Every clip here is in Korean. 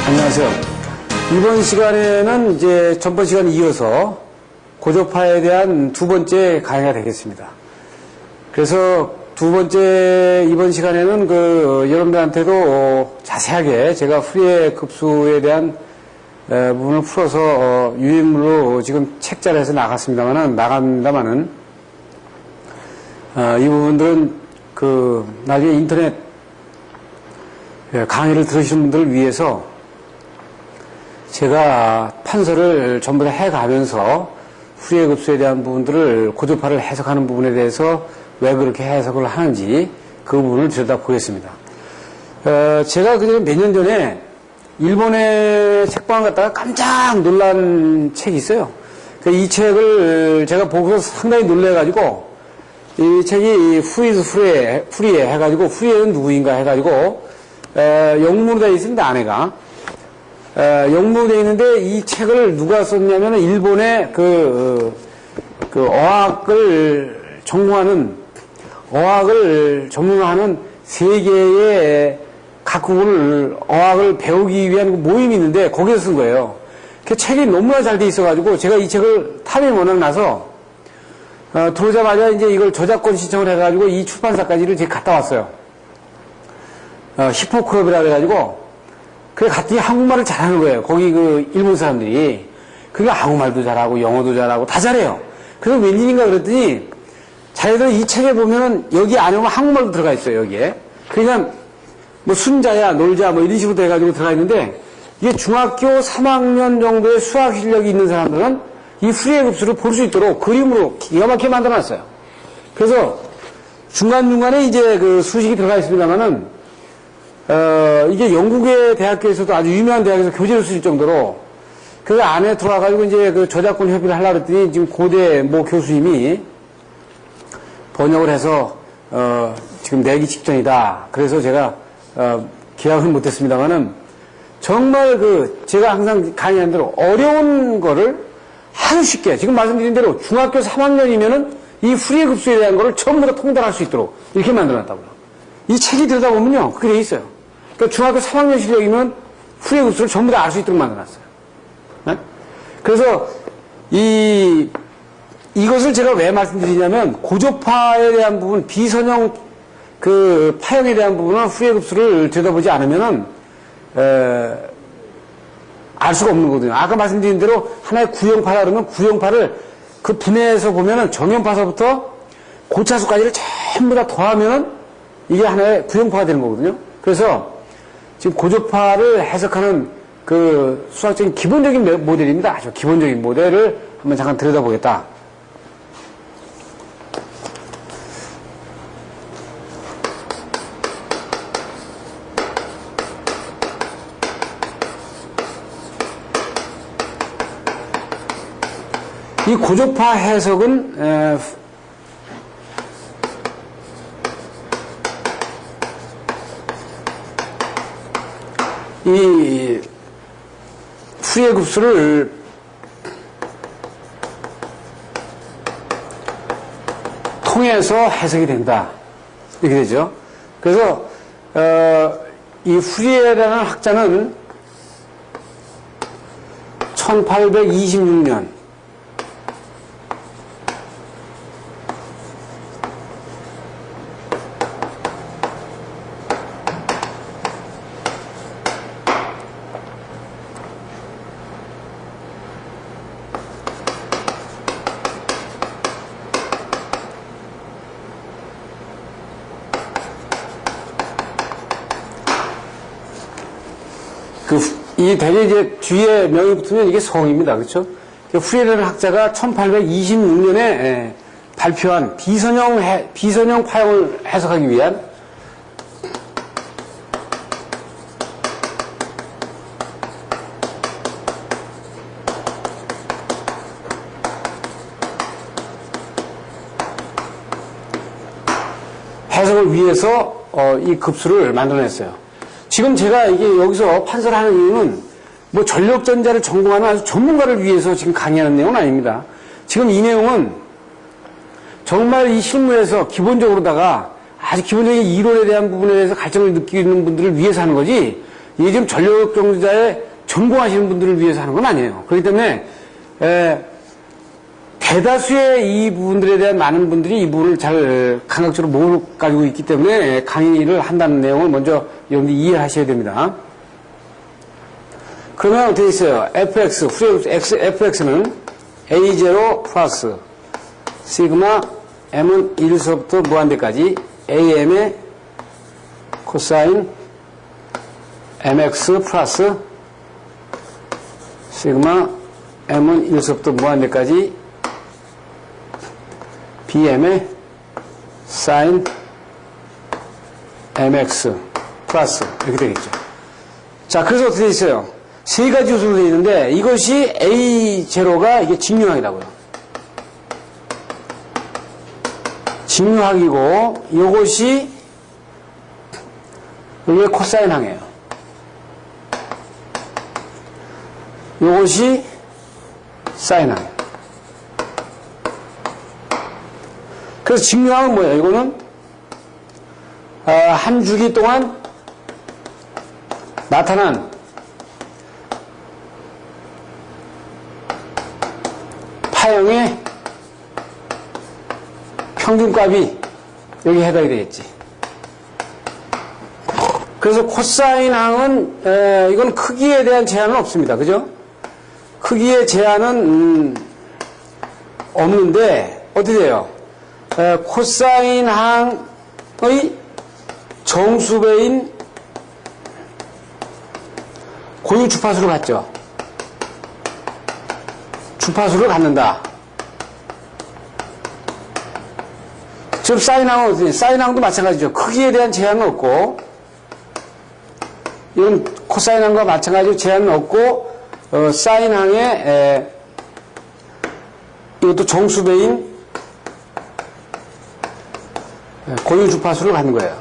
안녕하세요. 이번 시간에는 이제 전번 시간에 이어서 고조파에 대한 두 번째 강의가 되겠습니다. 그래서 두 번째 이번 시간에는 여러분들한테도 자세하게 제가 후리에 급수에 대한 부분을 풀어서 유인물로 지금 책자를 해서 나갑니다만은 이 부분들은 나중에 인터넷 강의를 들으시는 분들을 위해서 제가 판서를 전부 다 해가면서 후리에 급수에 대한 부분들을 고조파를 해석하는 부분에 대해서 왜 그렇게 해석을 하는지 그 부분을 들여다보겠습니다. 제가 몇 년 전에 일본의 책방을 갔다가 깜짝 놀란 책이 있어요. 이 책을 제가 보고서 상당히 놀래가지고 이 책이 후리에 해가지고 후리에는 누구인가 해가지고 영문으로 되어 있습니다. 안에가 영문으로 되어 있는데 이 책을 누가 썼냐면 일본의 어학을 전문화하는 세계의 각국을 어학을 배우기 위한 모임이 있는데 거기서 쓴 거예요. 그 책이 너무나 잘 돼 있어가지고 제가 이 책을 탐이 워낙 나서 들어오자마자 이제 이걸 저작권 신청을 해가지고 이 출판사까지를 제가 갔다 왔어요. 히포크럽이라 그래가지고 그래 갔더니 한국말을 잘하는 거예요. 거기 일본 사람들이. 그러니까 한국말도 잘하고 영어도 잘하고 다 잘해요. 그래서 웬일인가 그랬더니 자기들 이 책에 보면은 여기 안에 보면 한국말도 들어가 있어요. 여기에. 그냥 뭐 순자야 놀자 뭐 이런 식으로 돼가지고 들어가 있는데 이게 중학교 3학년 정도의 수학 실력이 있는 사람들은 이 후리에 급수를 볼 수 있도록 그림으로 기가 막히게 만들어놨어요. 그래서 중간중간에 이제 수식이 들어가 있습니다만은 이게 영국의 대학교에서도 아주 유명한 대학에서 교재를 쓰실 정도로 그 안에 들어와가지고 이제 저작권 협의를 하려고 했더니 지금 고대 모 교수님이 번역을 해서 지금 내기 직전이다. 그래서 제가 기약은 못했습니다만은 정말 제가 항상 강의하는 대로 어려운 거를 아주 쉽게 지금 말씀드린 대로 중학교 3학년이면은 이 후리에 급수에 대한 거를 전부 다 통달할 수 있도록 이렇게 만들어놨다고요. 이 책이 들여다보면요 그게 돼 있어요. 그러니까 중학교 3학년 실력이면 후리에 급수를 전부 다 알 수 있도록 만들어놨어요. 네? 그래서 이것을 제가 왜 말씀드리냐면 고조파에 대한 부분 비선형 파형에 대한 부분은 후리에 급수를 들여다보지 않으면은 알 수가 없는 거거든요. 아까 말씀드린 대로 하나의 구형파라 그러면 구형파를 그 분해해서 보면은 정형파서부터 고차수까지를 전부 다 더하면은 이게 하나의 구형파가 되는 거거든요. 그래서 지금 고조파를 해석하는 수학적인 기본적인 모델입니다. 아주 기본적인 모델을 한번 잠깐 들여다보겠다. 이 고조파 해석은 이 후리에 급수를 통해서 해석이 된다. 이렇게 되죠. 그래서 이 후리에라는 학자는 1826년 이 대개 이제 뒤에 명이 붙으면 이게 성입니다. 그렇죠? 후리에라는 학자가 1826년에 발표한 비선형 파형을 해석하기 위한 해석을 위해서 이 급수를 만들어냈어요. 지금 제가 이게 여기서 판서를 하는 이유는 뭐 전력전자를 전공하는 아주 전문가를 위해서 지금 강의하는 내용은 아닙니다. 지금 이 내용은 정말 이 실무에서 기본적으로다가 아주 기본적인 이론에 대한 부분에 대해서 갈증을 느끼는 분들을 위해서 하는 거지 이게 지금 전력 경제자에 전공하시는 분들을 위해서 하는 건 아니에요. 그렇기 때문에 대다수의 이 부분들에 대한 많은 분들이 이 부분을 잘 감각적으로 못 가지고 있기 때문에 강의를 한다는 내용을 먼저 여러분들이 이해하셔야 됩니다. 그러면 어떻게 있어요? fx, fx는 a0 플러스 시그마 m은 1에서부터 무한대까지 am의 코사인 mx 플러스 시그마 m은 1에서부터 무한대까지 bm의 사인 mx 플러스 이렇게 되겠죠. 자, 그래서 어떻게 되어 있어요? 세 가지 요소로 되어 있는데 이것이 A0가 이게 직류항이라고요. 직류항이고 이것이 이게 코사인항이에요. 이것이 사인항이에요. 그래서 직류항은 뭐예요? 이거는 한 주기 동안 나타난 파형의 평균값이 여기 해당이 되겠지. 그래서 코사인항은 이건 크기에 대한 제한은 없습니다. 그죠? 크기의 제한은 없는데 어떻게 돼요? 코사인항의 정수배인 고유 주파수를 갖죠. 주파수를 갖는다. 지금 사인항은 어떻게? 사인항도 마찬가지죠. 크기에 대한 제한은 없고, 이건 코사인항과 마찬가지로 제한은 없고, 사인항의 이것도 정수배인 고유 주파수를 갖는 거예요.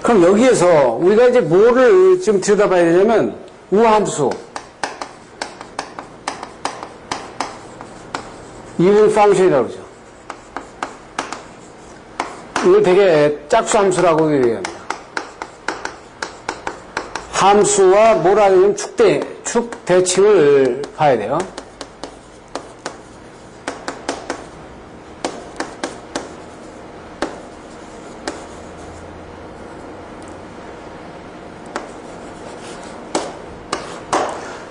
그럼 여기에서 우리가 이제 뭐를 좀 들여다봐야 되냐면 우함수, 이분 펑션이라고 그러죠. 이걸 되게 짝수 함수라고 얘기합니다. 함수와 뭐라 하냐면 축 대칭을 봐야 돼요.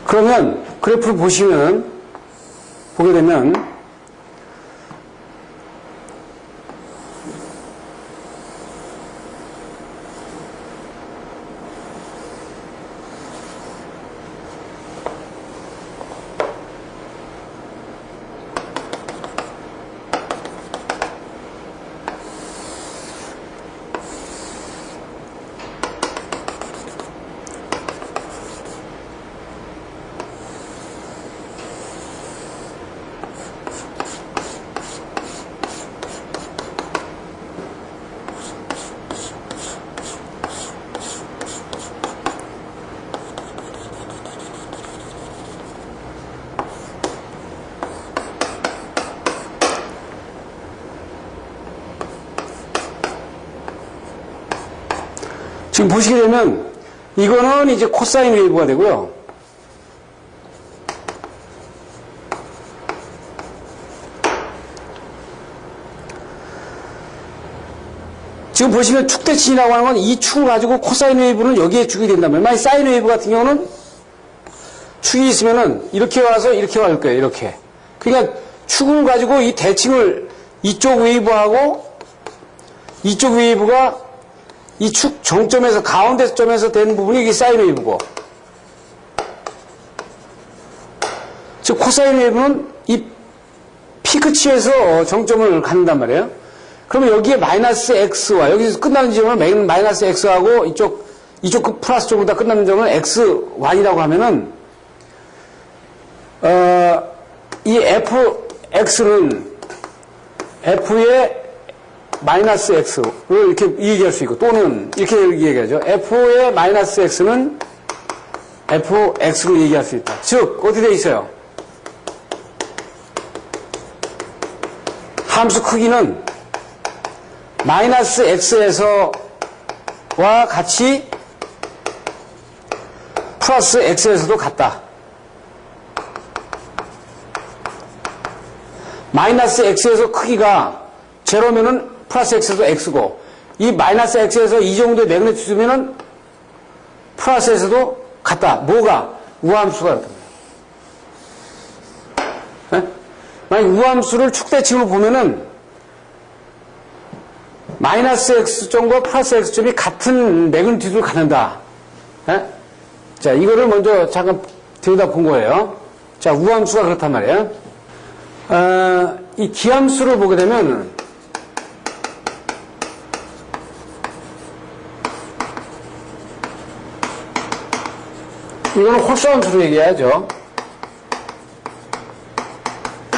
그러면 그래프를 보게 되면 지금 보시게 되면 이거는 이제 코사인 웨이브가 되고요. 지금 보시면 축대칭이라고 하는 건 이 축을 가지고 코사인 웨이브는 여기에 축이 된단 말이에요. 만약 사인 웨이브 같은 경우는 축이 있으면은 이렇게 와서 이렇게 갈 거예요. 이렇게. 그러니까 축을 가지고 이 대칭을 이쪽 웨이브하고 이쪽 웨이브가 이 축 정점에서 가운데 점에서 되는 부분이 이게 사인 웨이브고, 즉 코사인 웨이브는 이 피크치에서 정점을 갖는단 말이에요. 그러면 여기에 마이너스 x와 여기서 끝나는 지점은 마이너스 x하고 이쪽 그 플러스 쪽으로 다 끝나는 점은 x1이라고 하면은 이 fx는 f의 마이너스 x를 이렇게 얘기할 수 있고, 또는 이렇게 얘기하죠. f의 마이너스 x는 fx로 얘기할 수 있다. 즉 어떻게 되어 있어요? 함수 크기는 마이너스 x에서와 같이 플러스 x에서도 같다. 마이너스 x에서 크기가 제로면은 플러스 x에서 x고, 이 마이너스 x에서 이 정도의 매그니튜드면은 플러스에서도 같다. 뭐가? 우함수가 그렇단 말이에요. 만약 우함수를 축대칭으로 보면은 마이너스 x점과 플러스 x점이 같은 매그니튜드를 갖는다. 자, 이거를 먼저 잠깐 들여다본 거예요. 자, 우함수가 그렇단 말이에요. 이 기함수를 보게 되면 이거는 홀수함수로 얘기해야죠.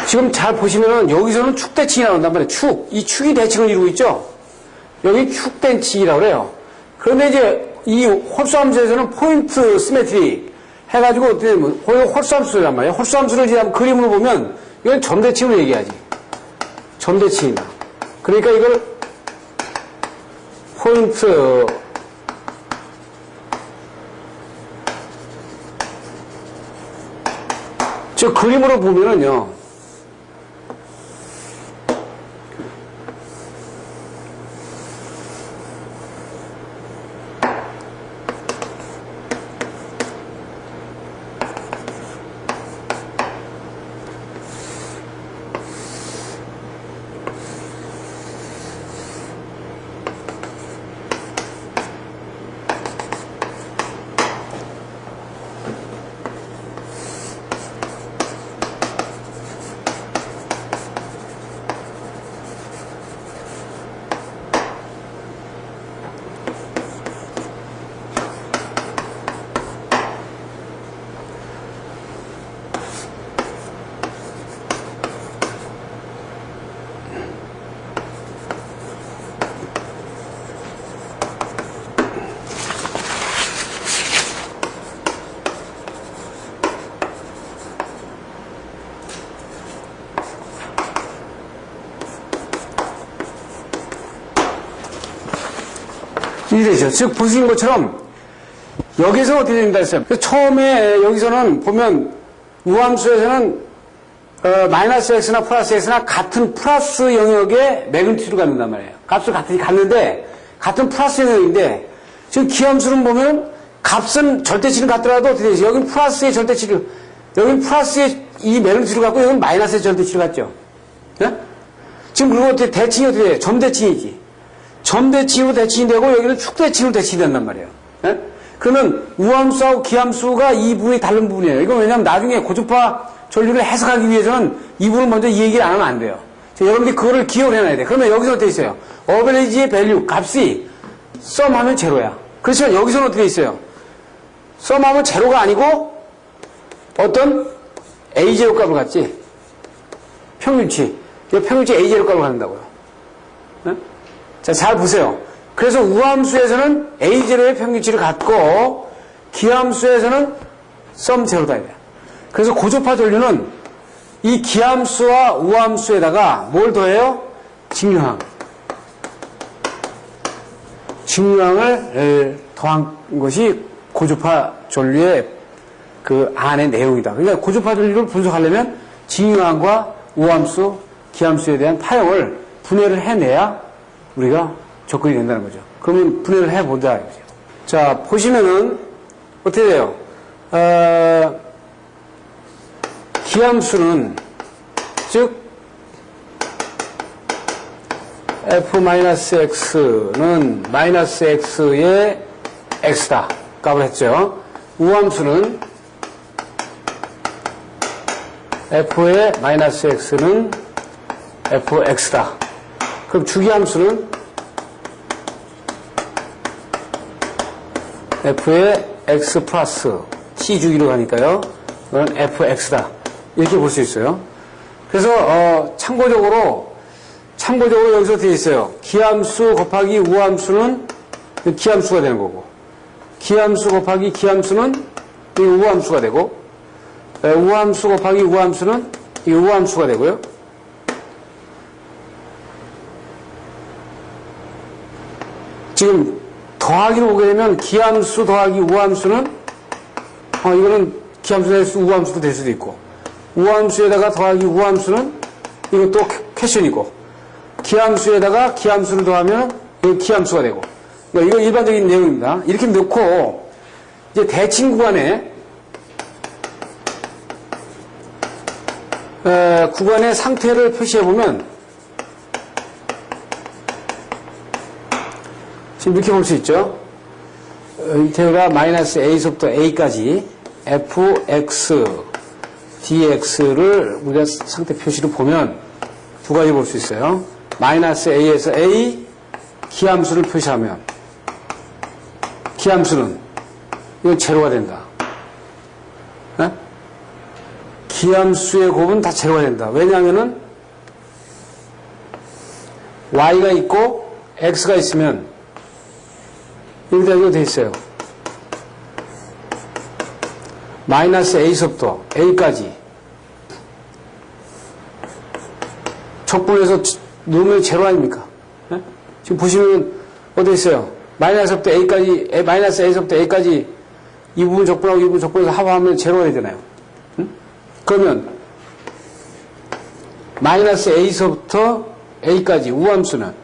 지금 잘 보시면은 여기서는 축대칭이 나온단 말이에요. 축. 이 축이 대칭을 이루고 있죠? 여기 축대칭이라고 그래요. 그런데 이제 이 홀수함수에서는 포인트 시메트리 해가지고 어떻게 되면 홀수함수란 말이에요. 홀수함수를 이제 그림으로 보면 이건 점대칭으로 얘기하지. 점대칭이다. 그러니까 이걸 포인트 저 그림으로 보면은요. 이래죠. 즉, 보시는 것처럼, 여기서 어떻게 된다 했어요? 처음에 여기서는 보면, 우함수에서는, 마이너스 x나 플러스 x나 같은 플러스 영역의 매그니튜드를 갖는단 말이에요. 값을 갖는데, 같은 플러스 영역인데, 지금 기함수는 보면, 값은 절대치는 같더라도 어떻게 되지? 여긴 플러스의 절대치를, 여긴 플러스의 이 매그니튜드를 갖고, 여긴 마이너스의 절대치를 갖죠. 네? 지금 그리고 어떻게 대칭이 어떻게 돼요? 점대칭이지. 점대칭으로 대칭이 되고 여기는 축대칭으로 대칭이 된단 말이에요. 예? 그러면 우함수하고 기함수가 이 부분이 다른 부분이에요. 이건 왜냐하면 나중에 고주파 전류를 해석하기 위해서는 이 부분을 먼저 이 얘기를 안 하면 안 돼요. 여러분들이 그거를 기억을 해놔야 돼. 그러면 여기서 어떻게 있어요? 어베레이지의 밸류, 값이 썸하면 제로야. 그렇지만 여기서는 어떻게 있어요? 썸하면 제로가 아니고 어떤 A0 값을 갖지. 평균치. 평균치 A0 값을 갖는다고요. 예? 자, 잘 보세요. 그래서 우함수에서는 A0의 평균치를 갖고 기함수에서는 썸 제로다 이거야. 그래서 고조파 전류는 이 기함수와 우함수에다가 뭘 더해요? 직류항. 직류항을 더한 것이 고조파 전류의 그 안의 내용이다. 그러니까 고조파 전류를 분석하려면 직류항과 우함수, 기함수에 대한 파형을 분해를 해내야 우리가 접근이 된다는 거죠. 그러면 분해를 해보자 이거죠. 자, 보시면은 어떻게 돼요? 기함수는 즉 f-x는 마이너스 x의 x다 값을 했죠. 우함수는 f의 마이너스 x는 fx다. 그럼 주기함수는 f의 x 플러스 t 주기로 가니까요. 그건 fx다. 이렇게 볼 수 있어요. 그래서 참고적으로 여기서 되어 있어요. 기함수 곱하기 우함수는 기함수가 되는 거고, 기함수 곱하기 기함수는 이 우함수가 되고, 우함수 곱하기 우함수는 이 우함수가 되고요. 지금 더하기로 보게 되면 기함수 더하기 우함수는 이거는 기함수 될 수, 우함수도 될 수도 있고, 우함수에다가 더하기 우함수는 이것도 퀘션이고, 기함수에다가 기함수를 더하면 이거 기함수가 되고, 이거 일반적인 내용입니다. 이렇게 넣고 이제 대칭 구간의 상태를 표시해 보면 지금 이렇게 볼 수 있죠. 이 태우가 마이너스 a서부터 a까지 fx, dx를 우리가 상태 표시로 보면 두 가지 볼 수 있어요. 마이너스 a에서 a 기함수를 표시하면 기함수는 이건 제로가 된다. 네? 기함수의 곱은 다 제로가 된다. 왜냐하면은 y가 있고 x가 있으면 여기다 이거 돼 있어요. 마이너스 a서부터 a까지 적분해서 넣으면 제로 아닙니까? 네? 지금 보시면 어디 있어요? 마이너스부터 a까지, 마이너스 a서부터 a까지 이 부분 적분하고 이 부분 적분해서 합하면 제로가 되잖아요. 응? 그러면 마이너스 a서부터 a까지 우함수는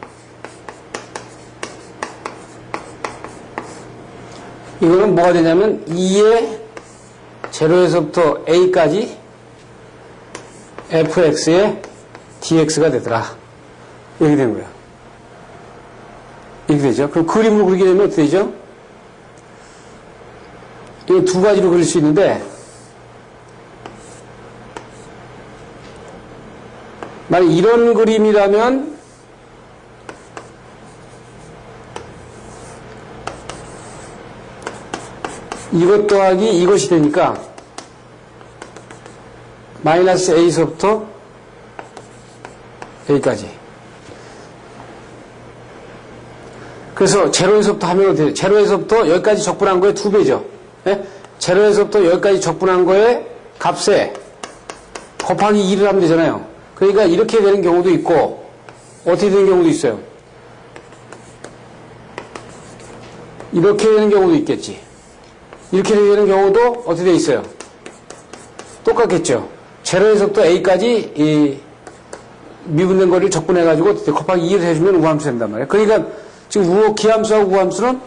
이거는 뭐가 되냐면 2의 제로에서부터 a까지 fx의 dx가 되더라. 이렇게 된 거예요. 이렇게 되죠. 그럼 그림으로 그리게 되면 어떻게 되죠? 이거 두 가지로 그릴 수 있는데, 만약 이런 그림이라면 이것 더하기 이것이 되니까 마이너스 a서부터 a까지. 그래서 제로에서부터 하면 어떻게 돼요? 제로에서부터 여기까지 적분한 거에 2배죠. 네? 제로에서부터 여기까지 적분한 거에 값에 곱하기 2를 하면 되잖아요. 그러니까 이렇게 되는 경우도 있고 어떻게 되는 경우도 있어요. 이렇게 되는 경우도 있겠지. 이렇게 되는 경우도 어떻게 돼 있어요? 똑같겠죠. 제로에서부터 a까지 이 미분된 거리를 적분해가지고 곱하기 2를 해주면 우함수 된단 말이에요. 그러니까 지금 기함수하고 우함수는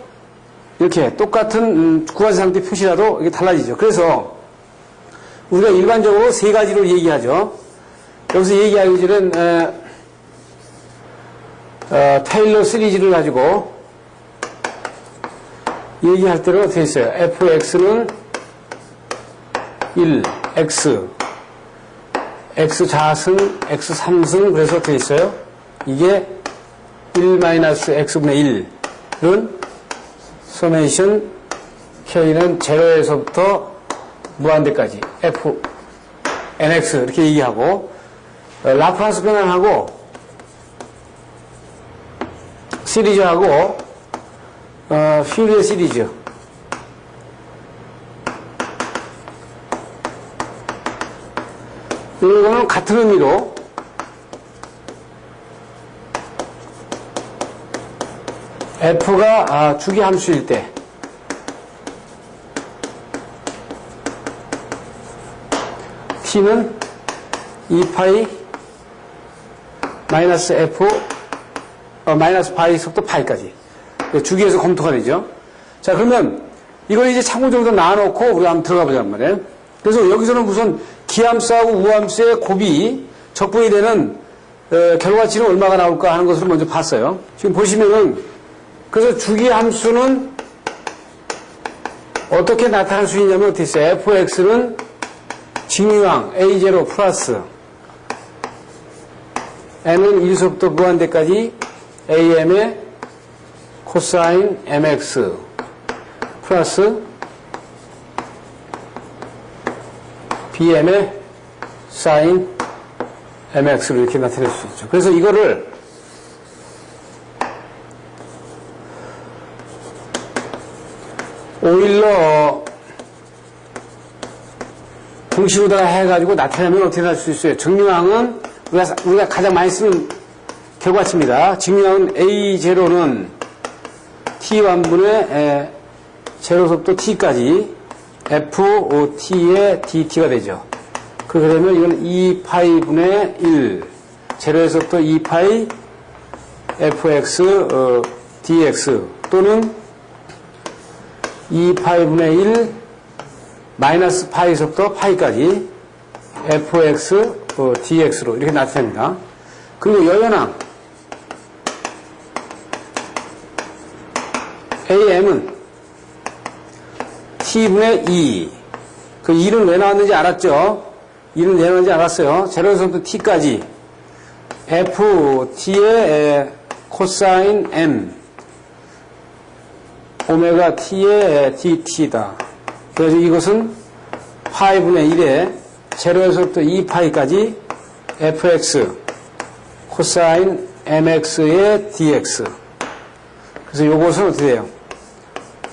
이렇게 똑같은 구간 상태 표시라도 이게 달라지죠. 그래서 우리가 일반적으로 세 가지로 얘기하죠. 여기서 얘기하기 전에 테일러 시리즈를 가지고 얘기할 때는 어떻게 있어요? fx는 1, x 자승, x 3승, 그래서 어떻게 있어요? 이게 1-x분의 1은 서메이션 k는 제로에서부터 무한대까지 f, nx 이렇게 얘기하고, 라프라스 변환하고 시리즈하고 퓨리어 시리즈 이거는 같은 의미로 f가 주기 함수일 때 t는 2파이 마이너스 f 마이너스 파이서부터 파이까지 주기에서 검토가 되죠. 자, 그러면 이걸 이제 참고적으로 나눠놓고 우리가 한번 들어가 보자는 말이에요. 그래서 여기서는 무슨 기함수하고 우함수의 곱이 적분이 되는 결과치는 얼마가 나올까 하는 것을 먼저 봤어요. 지금 보시면은 그래서 주기함수는 어떻게 나타날 수 있냐면 어떻게 있어요? fx는 직류항 a0 플러스 n은 1서부터 무한대까지 am의 코사인 mx 플러스 bm의 사인 mx로 이렇게 나타낼 수 있죠. 그래서 이거를 오일러 공식으로다가 해가지고 나타내면 어떻게 할 수 있어요? 증류항은 우리가 가장 많이 쓰는 결과치입니다. 증류항은 A0는 t1분의 제로서부터 t까지 FOT의 DT가 되죠. 그렇게 되면 이건 2파이분의 1, 제로에서부터 2파이 fx dx 또는 2파이분의 1 마이너스 파이에서부터 파이까지 fx dx로 이렇게 나타납니다. 그리고 여연항 am은 t분의 2. 그 2는 왜 나왔는지 알았죠? 2는 왜 나왔는지 알았어요. 제로에서부터 t까지 ft의 코사인 m 오메가 t의 dt다. 그래서 이것은 파이분의 1에 제로에서부터 2파이까지 fx 코사인 mx의 dx. 그래서 이것은 어떻게 돼요?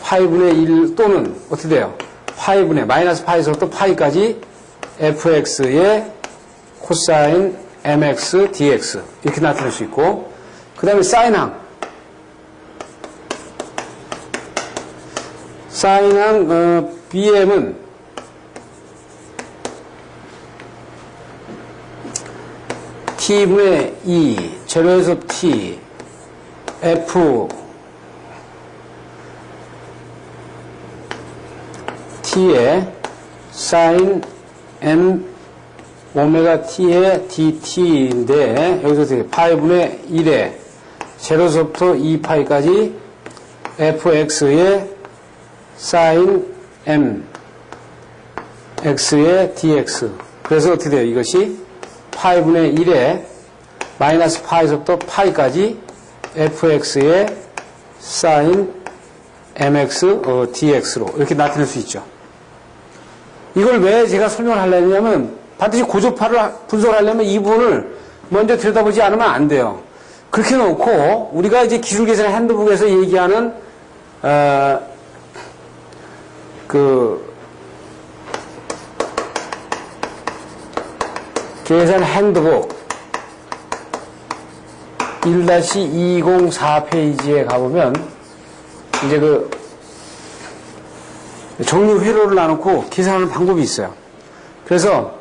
파이분의 1 또는 어떻게 돼요? 파이분의 마이너스 파이에서부터 파이까지 fx의 코사인 mx dx 이렇게 나타낼 수 있고, 그 다음에 사인항 bm은 t분의 2 제로에서 t f t의 사인 m 오메가 t의 dt인데 여기서 어떻게 파이분의 1에 제로서부터 2파이까지 fx의 사인 m x의 dx. 그래서 어떻게 돼요? 이것이 파이분의 1에 마이너스 파이에서부터 파이까지 fx의 사인 mx dx로 이렇게 나타낼 수 있죠. 이걸 왜 제가 설명을 하려냐면 반드시 고조파를 분석을 하려면 이 부분을 먼저 들여다보지 않으면 안 돼요. 그렇게 놓고 우리가 이제 기술계산 핸드북에서 얘기하는 계산 핸드북 1-204페이지에 가보면 이제 그 정리 회로를 나놓고 계산하는 방법이 있어요. 그래서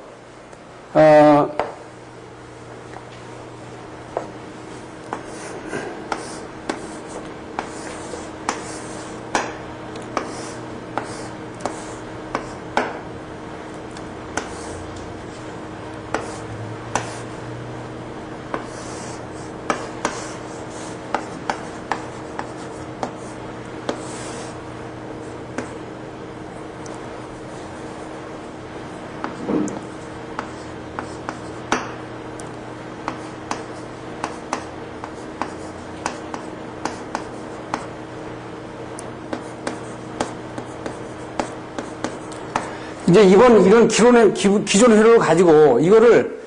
이제 이런 기존 회로를 가지고 이거를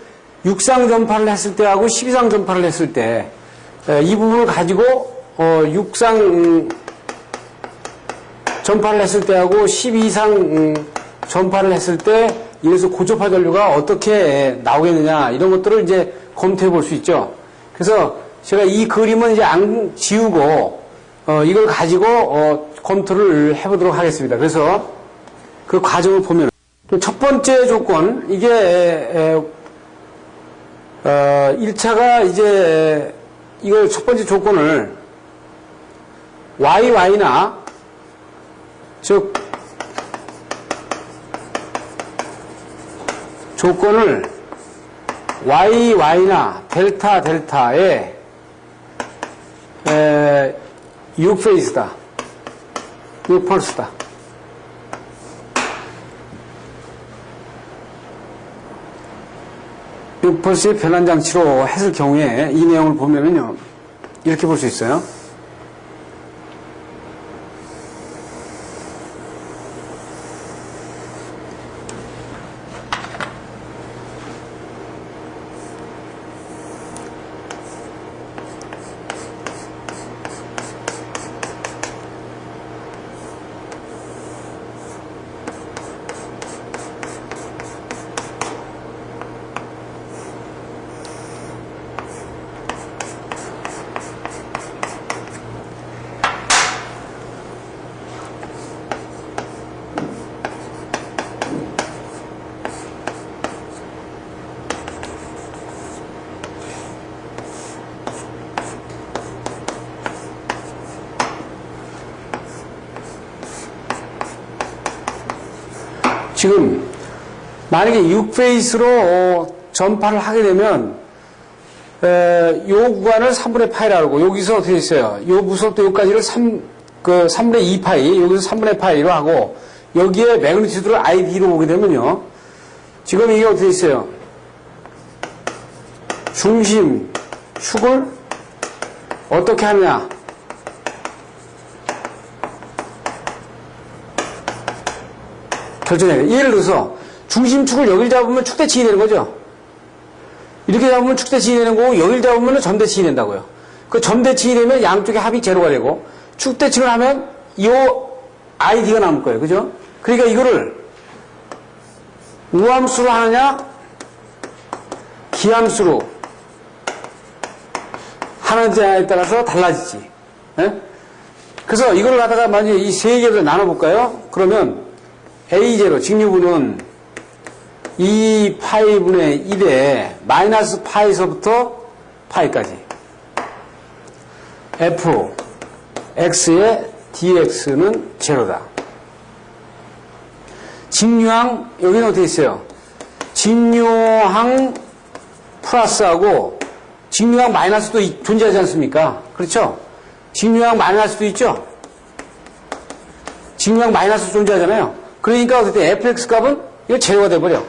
육상 전파를 했을 때하고 12상 전파를 했을 때 이 부분을 가지고 육상 전파를 했을 때하고 12상 전파를 했을 때 이래서 고조파 전류가 어떻게 나오겠느냐 이런 것들을 이제 검토해 볼 수 있죠. 그래서 제가 이 그림은 이제 안 지우고 이걸 가지고 검토를 해보도록 하겠습니다. 그래서 그 과정을 보면 첫 번째 조건, 이게 1차가 이제 이걸 첫 번째 조건을 YY나 즉 조건을 YY나 델타 델타의 6페이스다. 6펄스다. 6펄스의 변환장치로 했을 경우에 이 내용을 보면은요, 이렇게 볼 수 있어요. 지금 만약에 6페이스로 전파를 하게 되면 요 구간을 3분의 파이라고 하고 여기서 어떻게 있어요? 요 무속도 여기까지를 3분의 2파이 여기서 3분의 파이로 하고 여기에 매그니튜드를 ID로 보게 되면요. 지금 이게 어떻게 있어요? 중심 축을 어떻게 하느냐? 결정해야 돼. 예를 들어서 중심축을 여길 잡으면 축대칭이 되는 거죠. 이렇게 잡으면 축대칭이 되는 거고 여길 잡으면 점대칭이 된다고요. 그 점대칭이 되면 양쪽의 합이 제로가 되고 축대칭을 하면 이 ID가 남을 거예요. 그죠? 그러니까 이거를 우함수로 하느냐 기함수로 하느냐에 따라서 달라지지. 예? 그래서 이걸 갖다가 만약에 이 세 개를 나눠볼까요? 그러면 A0 직류분은 2파이분의 1에 마이너스 파이서부터 파이까지 F X의 DX는 제로다. 직류항 여기는 어떻게 있어요? 직류항 플러스하고 직류항 마이너스도 존재하지 않습니까? 그렇죠? 직류항 마이너스도 있죠? 직류항 마이너스 존재하잖아요. 그러니까 어쨌든 fx 값은 이거 제로가 돼버려.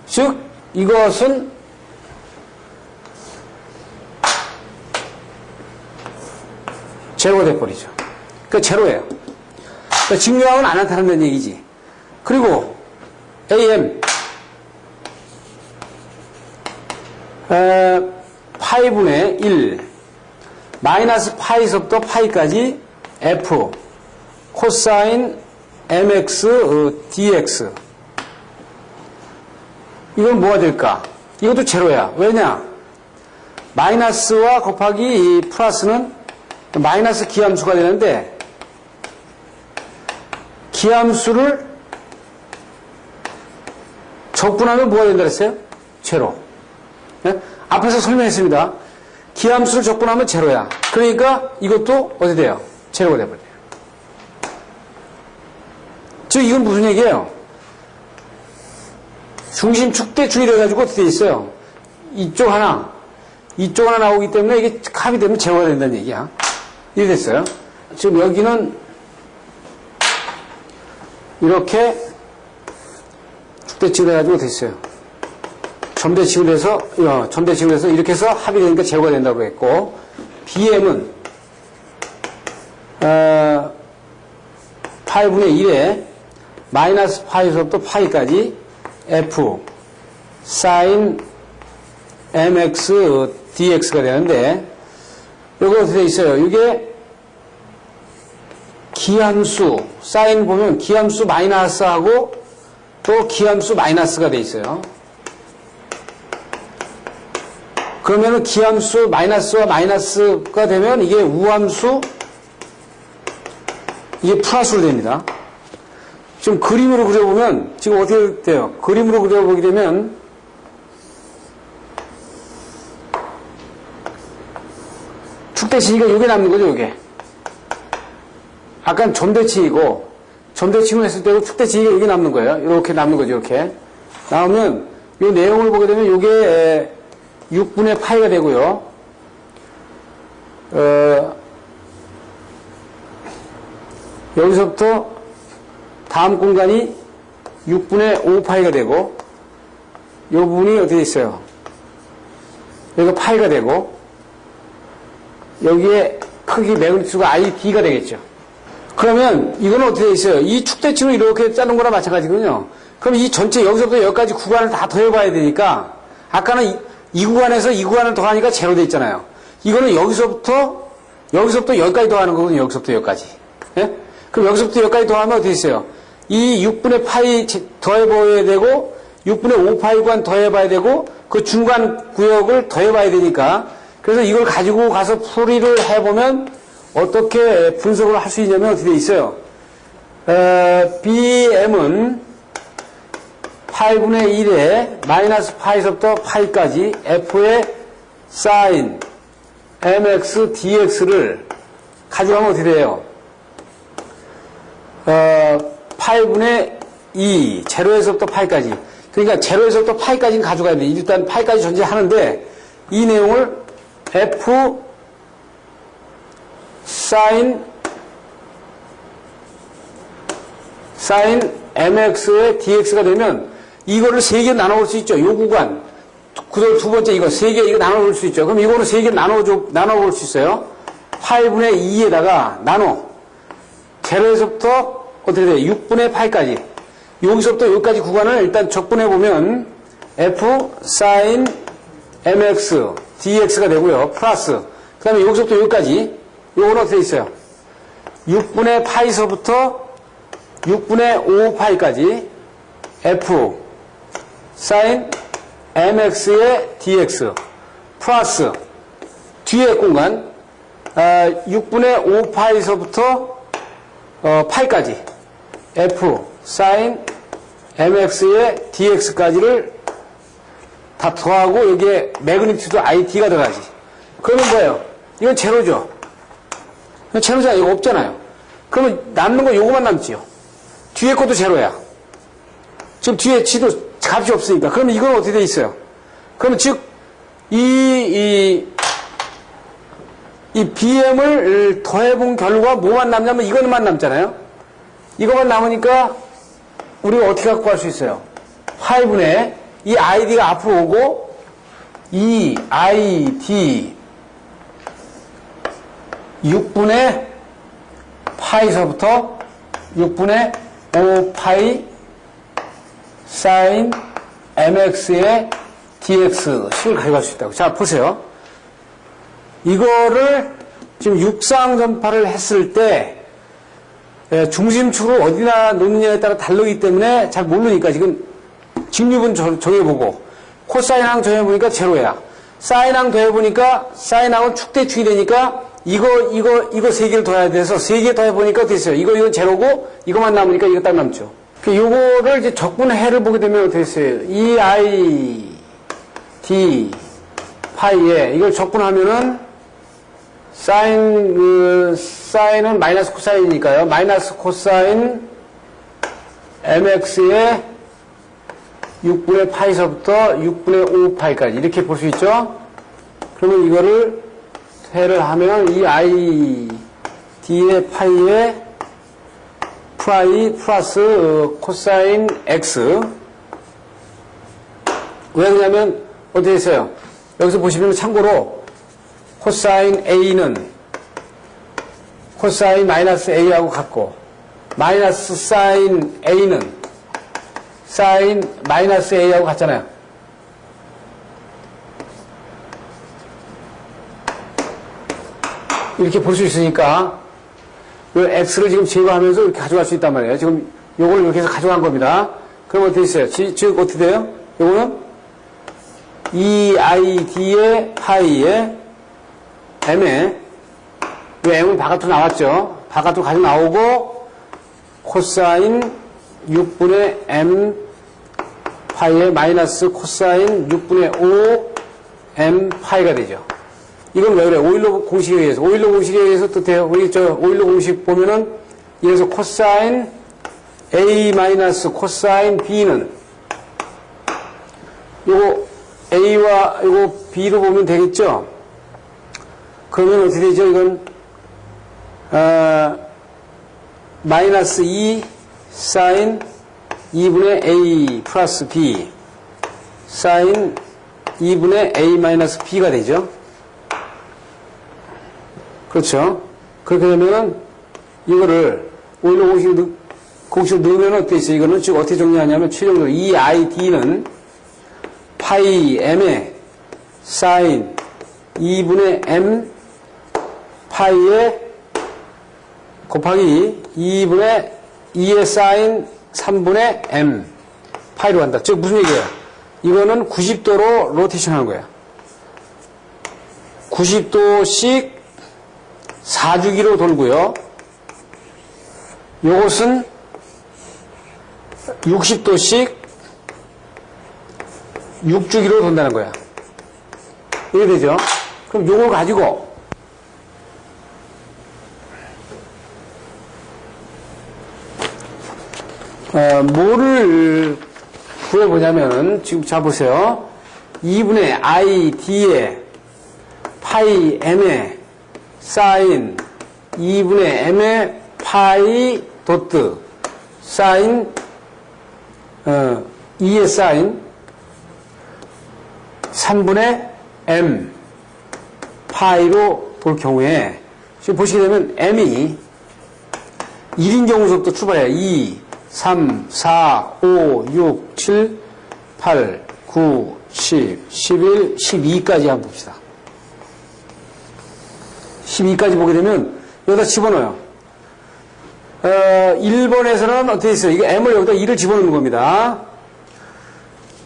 즉 이것은 제로가 돼버리죠. 그러니까 제로예요. 그러니까 직류항은 안 나타난다는 얘기지. 그리고 AM 파이분의 1 마이너스 파이서부터 파이까지 F 코사인 MX DX 이건 뭐가 될까? 이것도 제로야. 왜냐? 마이너스와 곱하기 이 플러스는 마이너스 기함수가 되는데 기함수를 적분하면 뭐가 된다 그랬어요? 제로. 네? 앞에서 설명했습니다. 기함수를 적분하면 제로야. 그러니까 이것도 어디 돼요? 제로가 돼버려요. 즉 이건 무슨 얘기예요? 중심 축대축이 돼가지고 어떻게 돼 있어요? 이쪽 하나 나오기 때문에 이게 합이 되면 제로가 된다는 얘기야. 이해 됐어요? 지금 여기는 이렇게 축대축을 해가지고 됐어요. 점대칭을 해서 이렇게 해서 합이 되니까 제로가 된다고 했고, BM은, 파이분의 1에 마이너스 파이서부터 파이까지 F 사인 MX DX가 되는데, 여기 어떻게 되어 있어요? 이게 기함수, 사인 보면 기함수 마이너스하고 또 기함수 마이너스가 되어 있어요. 그러면은 기함수 마이너스와 마이너스가 되면 이게 우함수, 이게 플러스로 됩니다. 지금 그림으로 그려보면 지금 어떻게 돼요? 그림으로 그려보게 되면 축대칭이가 이게 남는 거죠, 이게. 아까는 점대칭이고 점대칭을 했을 때도 축대칭이가 여기 남는 거예요. 이렇게 남는 거죠, 이렇게. 나오면 이 내용을 보게 되면 이게 6분의 파이가 되고요. 여기서부터 다음 공간이 6분의 5파이가 되고, 이 부분이 어떻게 있어요? 여기가 파이가 되고, 여기에 크기 매그니튜드가 ID가 되겠죠. 그러면 이거는 어떻게 있어요? 이 축대칭을 이렇게 짜는 거랑 마찬가지거든요. 그럼 이 전체 여기서부터 여기까지 구간을 다 더해봐야 되니까, 아까는 이 구간에서 이 구간을 더하니까 제로 돼 있잖아요. 이거는 여기서부터 여기까지 더하는 거거든요. 여기서부터 여기까지. 예? 그럼 여기서부터 여기까지 더하면 어떻게 있어요? 이 6분의 파이 더해봐야 되고 6분의 5파이 구간 더해봐야 되고 그 중간 구역을 더해봐야 되니까, 그래서 이걸 가지고 가서 풀이를 해보면 어떻게 분석을 할 수 있냐면 어떻게 돼 있어요? BM은 파이분의 1에 마이너스 파이서부터 파이까지 F의 사인 MX DX를 가져가면 어떻게 돼요? 파이분의 제로에서부터 파이까지. 그러니까 제로에서부터 파이까지는 가져가야 돼. 일단 파이까지 전제하는데 이 내용을 F 사인 mx의 dx가 되면 이거를 세 개 나눠볼 수 있죠. 요 구간. 그 두 번째 이거 세 개 이거 나눠볼 수 있죠. 그럼 이거를 세 개 나눠볼 수 있어요. 8분의 2에다가 나눠. 제로에서부터 어떻게 돼? 6분의 8까지. 여기서부터 여기까지 구간을 일단 적분해보면 f sin mx dx가 되고요. 플러스. 그 다음에 여기서부터 여기까지. 요거는 어떻게 있어요? 6분의 파이서부터 6분의 5파이까지 f sin mx의 dx 플러스 뒤에 공간 6분의 5파이서부터 파이까지 f sin mx의 dx까지를 다 더하고 여기에 매그니튜드 it가 들어가지. 그러면 뭐예요? 이건 제로죠. 제로잖아요. 이거 없잖아요. 그러면 남는 거 요거만 남지요. 뒤에 것도 제로야. 지금 뒤에 치도 값이 없으니까. 그러면 이건 어떻게 돼 있어요? 그러면 즉, 이 BM을 더해본 결과 뭐만 남냐면 이거만 남잖아요. 이거만 남으니까 우리가 어떻게 갖고 갈 수 있어요? 8분의 이 id가 앞으로 오고 이 id 6분의 파이서부터 6분의 5파이 sin mx의 dx를 가져갈 수 있다고. 자, 보세요. 이거를 지금 육상전파를 했을 때 중심축을 어디나 놓느냐에 따라 다르기 때문에 잘 모르니까 지금 직류분 정해보고 코사인항 정해보니까 제로야. 사인항 더해보니까 사인항은 축대축이 되니까 이거 세 개를 더해야 돼서 세 개 더해보니까 됐어요. 이건 제로고 이거만 남으니까 이거 딱 남죠. 요거를 이제 적분해를 보게 되면 어떻게 됐어요? E, I, D, 파이에 이걸 적분하면은 사인은 마이너스 코사인이니까요. 마이너스 코사인 mx의 6분의 파이서부터 6분의 5 파이까지 이렇게 볼 수 있죠. 그러면 이거를 해를 하면 이 I, D의 파이에 파이 플러스 코사인 x. 왜 그러냐면 어떻게 했어요? 여기서 보시면 참고로 코사인 a는 코사인 마이너스 a하고 같고 마이너스 사인 a는 사인 마이너스 a하고 같잖아요. 이렇게 볼 수 있으니까 이 x를 지금 제거하면서 이렇게 가져갈 수 있단 말이에요. 지금 요걸 이렇게 해서 가져간 겁니다. 그럼 어떻게 있어요? 즉 어떻게 돼요? 요거는 EID의 파이에 M에 이 M은 바깥으로 나왔죠. 바깥으로 가져 나오고 코사인 6분의 M 파이에 마이너스 코사인 6분의 5 M 파이가 되죠. 이건 왜 그래? 오일러 공식에 의해서. 오일러 공식에 의해서 뜻해요. 우리 오일러 공식 보면은, 이래서 코사인 A 마이너스 코사인 B는, 요거 A와 요거 B로 보면 되겠죠? 그러면 어떻게 되죠? 이건, 마이너스 2 사인 2분의 A 플러스 B 사인 2분의 A 마이너스 B가 되죠? 그렇죠. 그렇게 되면은, 이거를, 오일러 공식을 넣으면 어떻게 있어요? 이거는 즉 어떻게 정리하냐면, 최종적으로 이 ID는 파이 M의 사인 2분의 M 파이에 곱하기 2분의 2의 사인 3분의 M 파이로 간다. 즉, 무슨 얘기예요? 이거는 90도로 로테이션 하는 거야. 90도씩 4주기로 돌고요. 요것은 60도씩 6주기로 돈다는 거야. 이게 되죠? 그럼 요걸 가지고 뭐를 구해보냐면은, 지금 자 보세요. 2분의 I, D에 파이 M에 사인 2분의 M에 파이 도트 사인 2의 사인 3분의 M 파이로 볼 경우에 지금 보시게 되면 M이 1인 경우서부터 출발해요. 2, 3, 4, 5, 6, 7, 8, 9, 10, 11, 12까지 한번 봅시다. 12까지 보게 되면 여기다 집어넣어요. 1번에서는 어떻게 있어요? 이거 M을 여기다 2를 집어넣는 겁니다.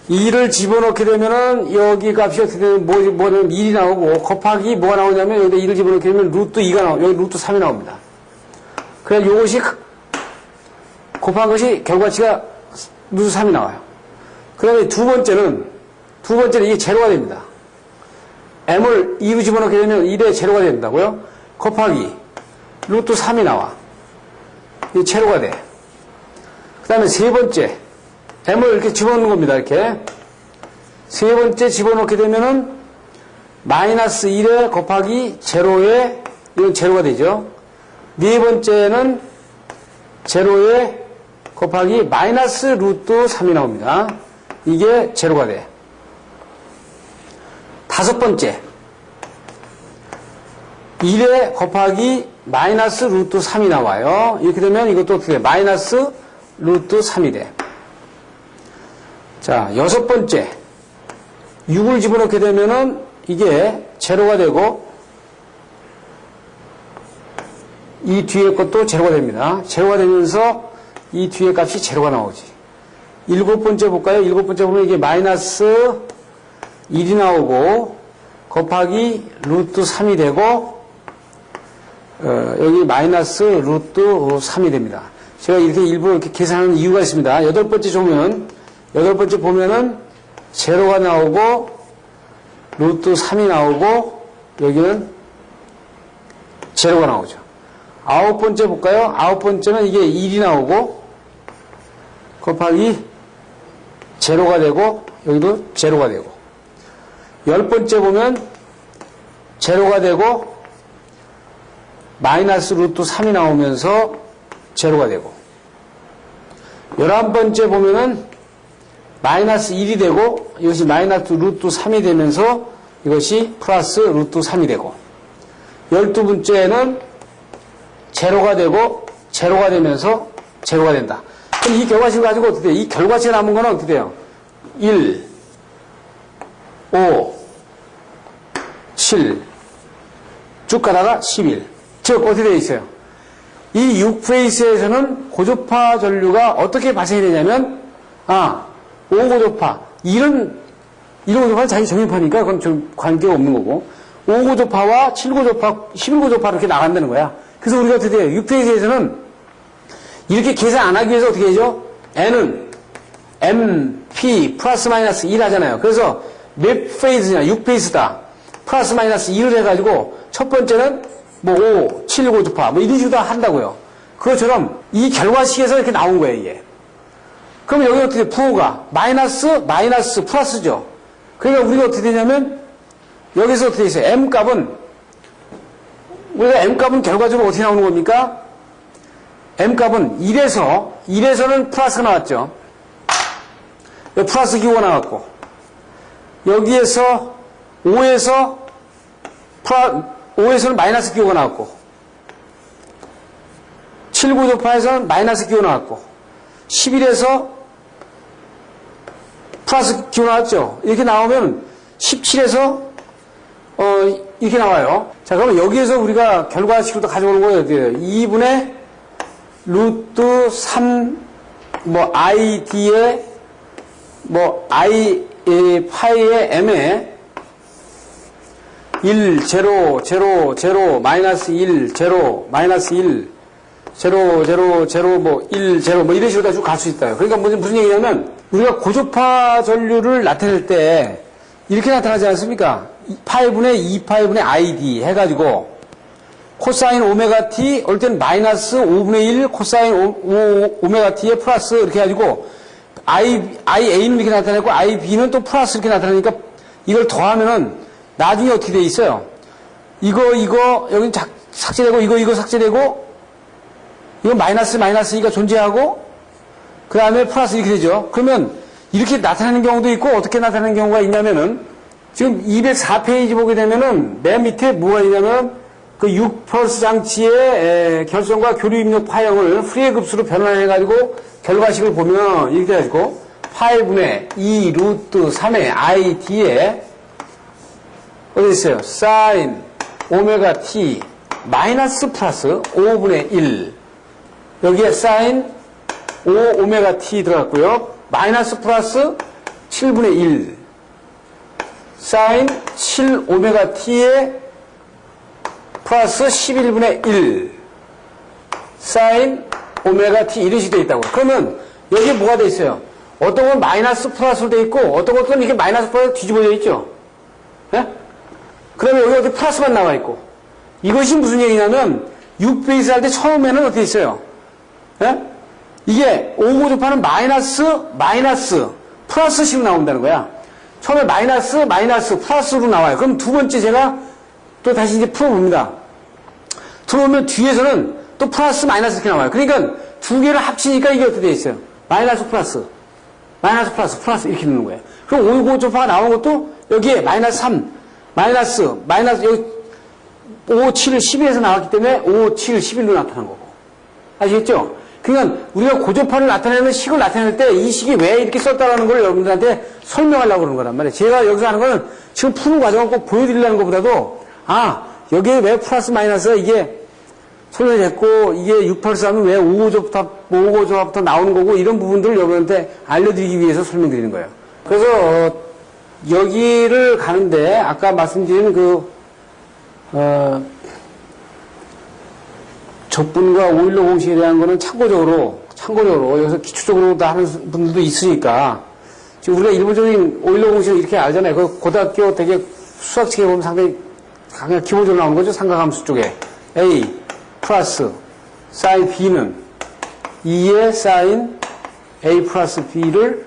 2를 집어넣게 되면은 여기 값이 어떻게 되면 뭐는 1이 나오고 곱하기 뭐가 나오냐면 여기다 2를 집어넣게 되면 루트 2가 나오고 여기 루트 3이 나옵니다. 그래서 요것이 곱한 것이 결과치가 루트 3이 나와요. 그 다음에 두 번째는 이게 제로가 됩니다. M을 2로 집어넣게 되면 1에 제로가 된다고요? 곱하기 루트 3이 나와. 이게 제로가 돼. 그 다음에 세 번째 M을 이렇게 집어넣는 겁니다. 이렇게 세 번째 집어넣게 되면은 마이너스 1에 곱하기 제로에 이건 제로가 되죠. 네 번째는 제로에 곱하기 마이너스 루트 3이 나옵니다. 이게 제로가 돼. 다섯 번째 1에 곱하기 마이너스 루트 3이 나와요. 이렇게 되면 이것도 어떻게 돼? 마이너스 루트 3이 돼. 자, 여섯 번째 6을 집어넣게 되면은 이게 제로가 되고 이 뒤에 것도 제로가 됩니다. 제로가 되면서 이 뒤에 값이 제로가 나오지. 일곱 번째 볼까요? 일곱 번째 보면 이게 마이너스 1이 나오고 곱하기 루트 3이 되고 여기 마이너스 루트 3이 됩니다. 제가 이렇게 일부러 이렇게 계산하는 이유가 있습니다. 여덟 번째 보면은 제로가 나오고 루트 3이 나오고 여기는 제로가 나오죠. 아홉 번째 볼까요? 아홉 번째는 이게 1이 나오고 곱하기 제로가 되고 여기도 제로가 되고 열 번째 보면 제로가 되고 마이너스 루트 3이 나오면서 제로가 되고 11번째 보면은 마이너스 1이 되고 이것이 마이너스 루트 3이 되면서 이것이 플러스 루트 3이 되고 12번째는 제로가 되고 제로가 되면서 제로가 된다. 그럼 이 결과식을 가지고 어떻게 돼요? 이 결과식이 남은 거는 어떻게 돼요? 1, 5, 7, 쭉 가다가 11. 즉 어떻게 되어 있어요? 이 6페이스에서는 고조파 전류가 어떻게 발생이 되냐면 5고조파 1고조파는 자기 정의파니까 그건 좀 관계가 없는 거고 5고조파와 7고조파, 11고조파 이렇게 나간다는 거야. 그래서 우리가 어떻게 돼요? 6페이스에서는 이렇게 계산 안 하기 위해서 어떻게 하죠? N은 M, P, 플러스 마이너스 1 하잖아요. 그래서 몇 페이스냐? 6페이스다. 플러스 마이너스 1을 해가지고 첫 번째는 5, 7, 5조파 이런 식으로 한다고요. 그것처럼 이 결과식에서 이렇게 나온 거예요, 이게. 그럼 여기 어떻게 부호가 마이너스, 플러스죠. 그러니까 우리가 어떻게 되냐면 여기서 어떻게 있어요? M값은 우리가 M값은 결과적으로 어떻게 나오는 겁니까? M값은 1에서는 플러스가 나왔죠. 여기 플러스 기호가 나왔고 여기에서 5에서는 마이너스 기호가 나왔고 7구조파에서는 마이너스 기호 나왔고 11에서 플러스 기호 나왔죠. 이렇게 나오면 17에서 이렇게 나와요. 자, 그러면 여기에서 우리가 결과식으로 가져오는 거예요. 2분의 루트 3 I D에 I 파이의 M에 1, 0, 0, 0, 마이너스 1, 0, 마이너스 1, 0, 0, 0, 1, 0, 이런 식으로 쭉 갈 수 있다. 그러니까 무슨 얘기냐면, 우리가 고조파 전류를 나타낼 때, 이렇게 나타나지 않습니까? 파이분의 2파이분의 ID 해가지고, 코사인 오메가 t, 어떨 때는 마이너스 5분의 1 코사인 오메가 t에 플러스 이렇게 해가지고 IA는 이렇게 나타나고 IB는 또 플러스 이렇게 나타나니까 이걸 더하면은 나중에 어떻게 돼 있어요? 이거, 여기 삭제되고, 이거 삭제되고, 이거 마이너스니까 존재하고, 그 다음에 플러스 이렇게 되죠. 그러면 이렇게 나타나는 경우도 있고, 어떻게 나타나는 경우가 있냐면은, 지금 204페이지 보게 되면은, 맨 밑에 뭐가 있냐면, 그 6펄스 장치의 결성과 교류 입력 파형을 프리의 급수로 변환해가지고, 결과식을 보면, 이렇게 해가지고, 8분의 2 루트 3의 ID에, 어디 있어요? 사인 오메가 t 마이너스 플러스 5분의 1. 여기에 사인 5 오메가 t 들어갔고요. 마이너스 플러스 7분의 1. 사인 7 오메가 t에 플러스 11분의 1. 사인 오메가 t 이런 식으로 되어 있다고. 그러면 여기에 뭐가 되어 있어요? 어떤 건 마이너스 플러스로 되어 있고 어떤 것들은 이렇게 마이너스 플러스 뒤집어져 있죠. 네? 그러면 여기 플러스만 나와 있고 이것이 무슨 얘기냐면 6베이스 할 때 처음에는 어떻게 있어요? 예? 이게 5고접하는 마이너스 플러스씩 나온다는 거야. 처음에 마이너스 플러스로 나와요. 그럼 두 번째 제가 또 다시 이제 풀어봅니다. 들어오면 뒤에서는 또 플러스 마이너스 이렇게 나와요. 그러니까 두 개를 합치니까 이게 어떻게 돼 있어요? 마이너스 플러스 이렇게 되는 거예요. 그럼 5고접파가 나온 것도 여기에 마이너스 3 마이너스, 여기 5, 7, 12에서 나왔기 때문에 5, 7, 11로 나타난 거고. 아시겠죠? 그러니까 우리가 고조파를 나타내는 식을 나타낼 때 이 식이 왜 이렇게 썼다라는 걸 여러분들한테 설명하려고 그러는 거란 말이에요. 제가 여기서 하는 거는 지금 푸는 과정을 꼭 보여드리려는 것보다도, 여기에 왜 플러스 마이너스가 이게 설명이 됐고, 이게 6펄스 하면 왜 5고조합부터 나오는 거고, 이런 부분들을 여러분한테 알려드리기 위해서 설명드리는 거예요. 그래서, 여기를 가는데 아까 말씀드린 적분과 오일러 공식에 대한 거는 참고적으로 여기서 기초적으로 다 하는 분들도 있으니까 지금 우리가 일반적인 오일러 공식을 이렇게 알잖아요. 그 고등학교 되게 수학책에 보면 상당히 그냥 기본적으로 나오는 거죠. 삼각함수 쪽에 A 플러스 사인 B는 2의 사인 A 플러스 B를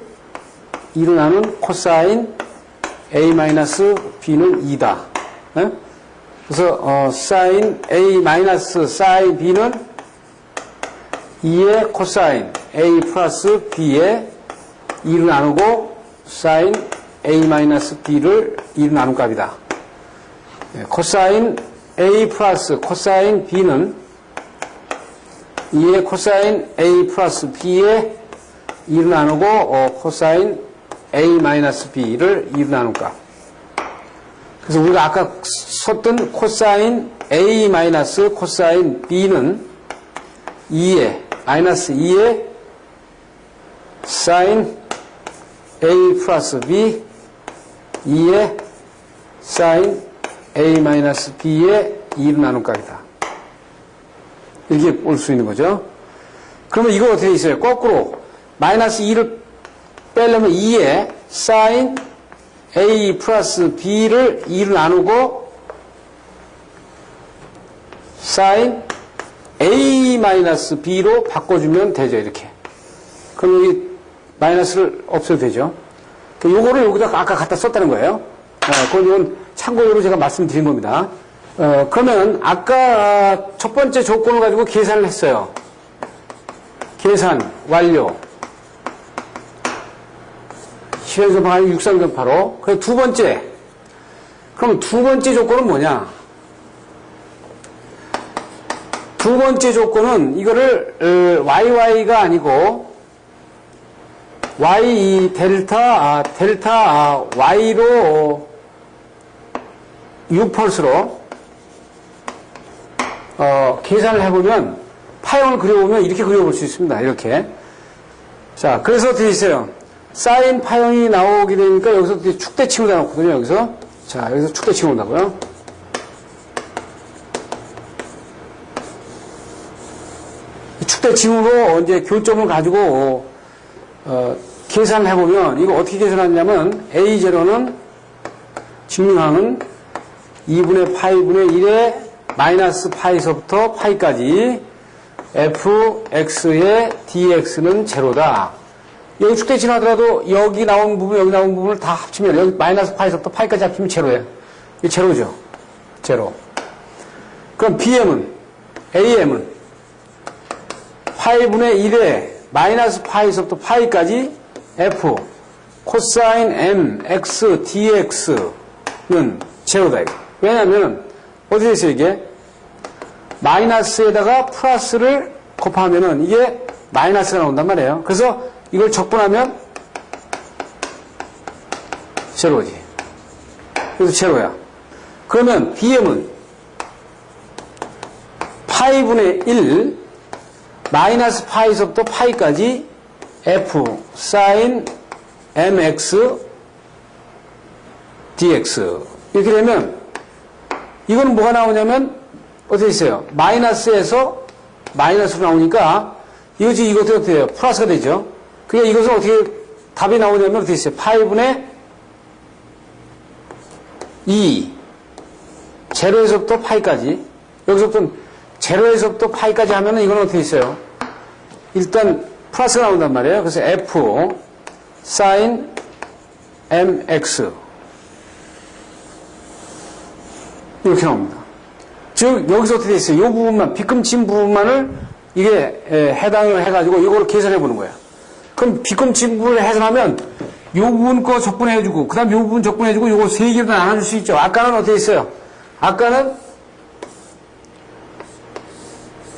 2로 나눈 코사인 A 마이너스 B는 2다. 네? 그래서 사인 A 마이너스 사인 B는 2의 코사인 A 플러스 B에 2로 나누고 사인 A 마이너스 B를 2로 나눈 값이다. 네, 코사인 A 플러스 코사인 B는 2의 코사인 A 플러스 B에 2로 나누고 코사인 A 마이너스 B를 2로 나눈 값. 그래서 우리가 아까 썼던 코사인 A 마이너스 코사인 B는 2에 마이너스 2에 사인 A 플러스 B 2에 사인 A 마이너스 B에 2로 나눈 값이다. 이렇게 볼 수 있는 거죠. 그러면 이거 어떻게 있어요? 거꾸로 마이너스 2를 빼려면 2에 사인 A 플러스 B를 2로 나누고 사인 A 마이너스 B로 바꿔주면 되죠. 이렇게. 그럼 여기 마이너스를 없애도 되죠. 요거를 여기다 아까 갖다 썼다는 거예요. 그건 참고로 제가 말씀드린 겁니다. 그러면 아까 첫 번째 조건을 가지고 계산을 했어요. 계산 완료. 실행전파가 63전파로. 그래서 두 번째. 그럼 두 번째 조건은 뭐냐? 두 번째 조건은 이거를 YY가 아니고 Y 델타 Y로 6펄스로 계산을 해보면 파형을 그려보면 이렇게 그려볼 수 있습니다. 이렇게. 자, 그래서 어떻게 있어요? 사인 파형이 나오게 되니까 여기서 축대칭으로 다 놓거든요. 여기서. 자, 여기서 축대칭으로 나고요. 축대칭으로 이제 교점을 가지고 계산을 해보면 이거 어떻게 계산하냐면 A0는 증명항은 2분의 파이분의 1에 마이너스 파이서부터 파이까지 fx의 dx는 제로다. 여기 축대 지나더라도 여기 나온 부분, 여기 나온 부분을 다 합치면 여기 마이너스 파이서부터 파이까지 합치면 제로예요. 이게 제로죠. 제로. 그럼 bm은, am은 파이분의 1에 마이너스 파이서부터 파이까지 f 코사인 m x dx는 제로다. 이거. 왜냐하면 어떻게 있어요 이게? 마이너스에다가 플러스를 곱하면은 이게 마이너스가 나온단 말이에요. 그래서 이걸 적분하면 제로지. 그래서 제로야. 그러면 bm은 파이분의 1 마이너스 파이서부터 파이까지 f 사인 mx dx 이렇게 되면 이거는 뭐가 나오냐면 어떻게 있어요? 마이너스에서 마이너스로 나오니까 이것이 이것도 어떻게 돼요? 플러스가 되죠. 그러니까 이것은 어떻게 답이 나오냐면 어떻게 있어요? 파이분의 2 제로에서부터 파이까지 여기서부터 제로에서부터 파이까지 하면은 이거는 어떻게 있어요? 일단 플러스가 나온단 말이에요. 그래서 f 사인 mx 이렇게 나옵니다. 즉 여기서 어떻게 있어요? 이 부분만 빗금친 부분만을 이게 해당을 해가지고 이걸 계산해 보는 거야. 그럼 빗금친 부분을 해산하면 이 부분 거 적분해주고 그 다음 이 부분 적분해주고 이거 세 개로 나눠줄 수 있죠. 아까는 어떻게 했어요? 아까는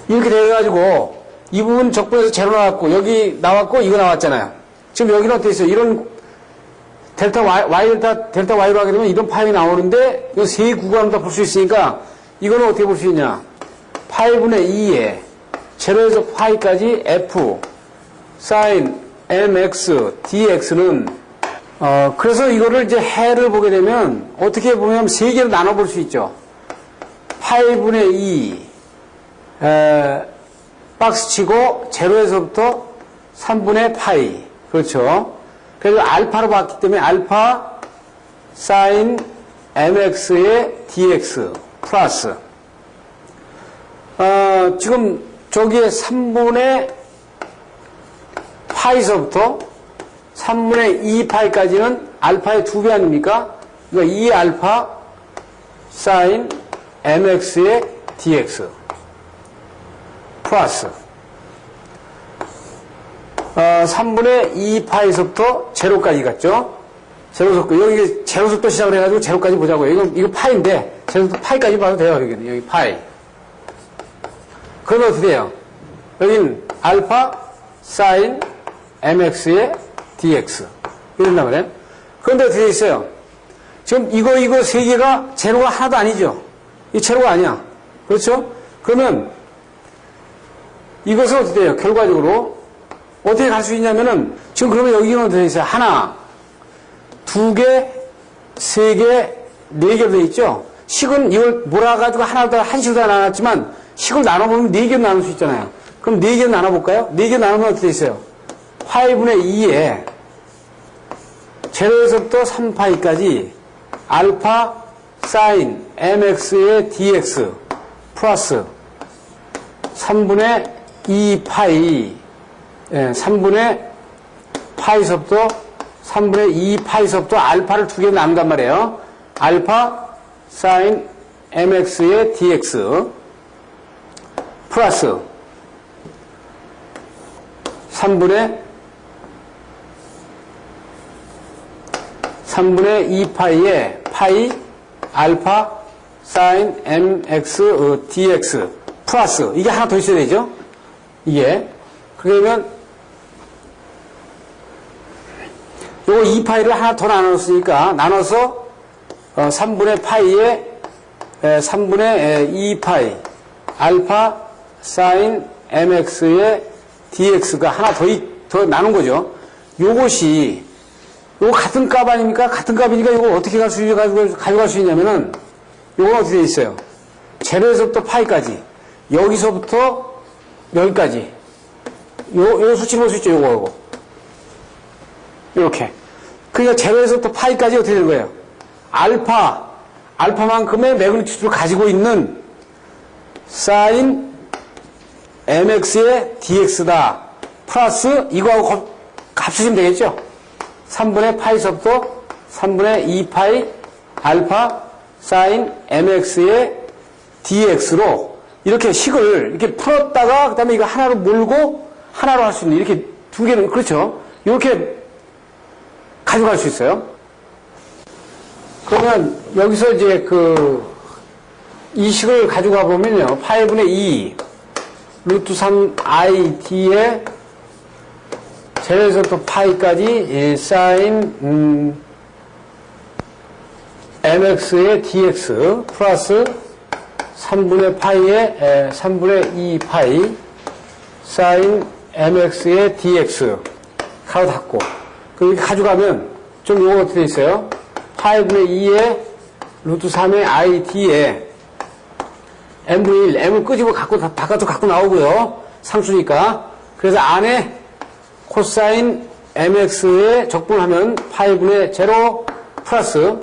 이렇게 돼가지고 이 부분 적분해서 제로 나왔고 여기 나왔고 이거 나왔잖아요. 지금 여기는 어떻게 있어요? 이런 델타 y 델타 y로 하게 되면 이런 파이 나오는데 이 세 구간을 다 볼 수 있으니까 이거는 어떻게 볼 수 있냐? 파이분의 2에 제로에서 파이까지 f 사인 mx dx는 그래서 이거를 이제 해를 보게 되면 어떻게 보면 세 개로 나눠 볼 수 있죠. 파이분의 2 박스 치고 제로에서부터 3분의 파이 그렇죠. 그래서 알파로 봤기 때문에 알파 사인 mx의 dx 플러스 지금 저기에 3분의 파이서부터 3분의 2파이까지는 알파의 2배 아닙니까? 그러니까 2알파 사인 mx의 dx 플러스 3분의 2파이서부터 제로까지 갔죠? 제로 속도. 여기 제로 속도 시작을 해가지고 제로까지 보자고요. 이거 파이인데, 제로 속도 파이까지 봐도 돼요, 여기는. 여기 파이. 그러면 어떻게 돼요? 여기는 알파 사인 mx의 dx. 이런단 말이에요. 그런데 어떻게 돼 있어요? 지금 이거 세 개가 제로가 하나도 아니죠? 이 제로가 아니야. 그렇죠? 그러면 이것은 어떻게 돼요? 결과적으로 어떻게 갈 수 있냐면은 지금 그러면 여기는 어떻게 돼 있어요? 하나, 두 개, 세 개, 네 개로 돼 있죠? 식은 이걸 몰아가지고 하나도 한식으로 다 나눴지만 식을 나눠보면 네 개로 나눌 수 있잖아요. 그럼 네 개로 나눠볼까요? 네 개로 나누면 어떻게 돼 있어요? 파이분의 2에 제로에서부터 3파이까지 알파 사인 mx의 dx 플러스 3분의 2파이 3분의 파이서부터 3분의 2파이서부터 알파를 두 개 나눈단 말이에요. 알파 사인 mx의 dx 플러스 3분의 2파이의 파이 알파 사인 mx dx 플러스 이게 하나 더 있어야 되죠? 이게 그러면 요거 2파이를 하나 더 나눴으니까 나눠서 3분의 파이에 3분의 2파이 알파 사인 mx의 dx가 하나 더 나눈 거죠. 요것이 요거 같은 값 아닙니까? 같은 값이니까 이거 어떻게 가져갈 수 있냐면은 요건 어떻게 돼 있어요? 제로에서부터 파이까지 여기서부터 여기까지 요 수치 볼 수 있죠. 요거 이렇게 그러니까 제로에서부터 파이까지 어떻게 되는 거예요? 알파만큼의 매그니튜드를 가지고 있는 사인 mx의 dx다. 플러스 이거하고 합치시면 되겠죠? 3분의 파이서부터 3분의 2파이 알파 사인 mx의 dx로 이렇게 식을 이렇게 풀었다가 그 다음에 이거 하나로 몰고 하나로 할 수 있는 이렇게 두 개는 그렇죠? 이렇게 가져갈 수 있어요. 그러면 여기서 이제 이 식을 가져가 보면요. 8분의 2 루트 3 i d에 제로에서부터 파이까지 사인 mx의 dx 플러스 3분의 파이에 3분의 2 파이 사인 mx의 dx 가로 닫고 이렇게 가져가면 좀 요거 어떻게 돼 있어요? 8분의 2에 루트 3의 i d에 m분의 1, m을 끄집어 바깥으로 갖고 나오고요. 상수니까. 그래서 안에 코사인 mx에 적분하면 8분의 0 플러스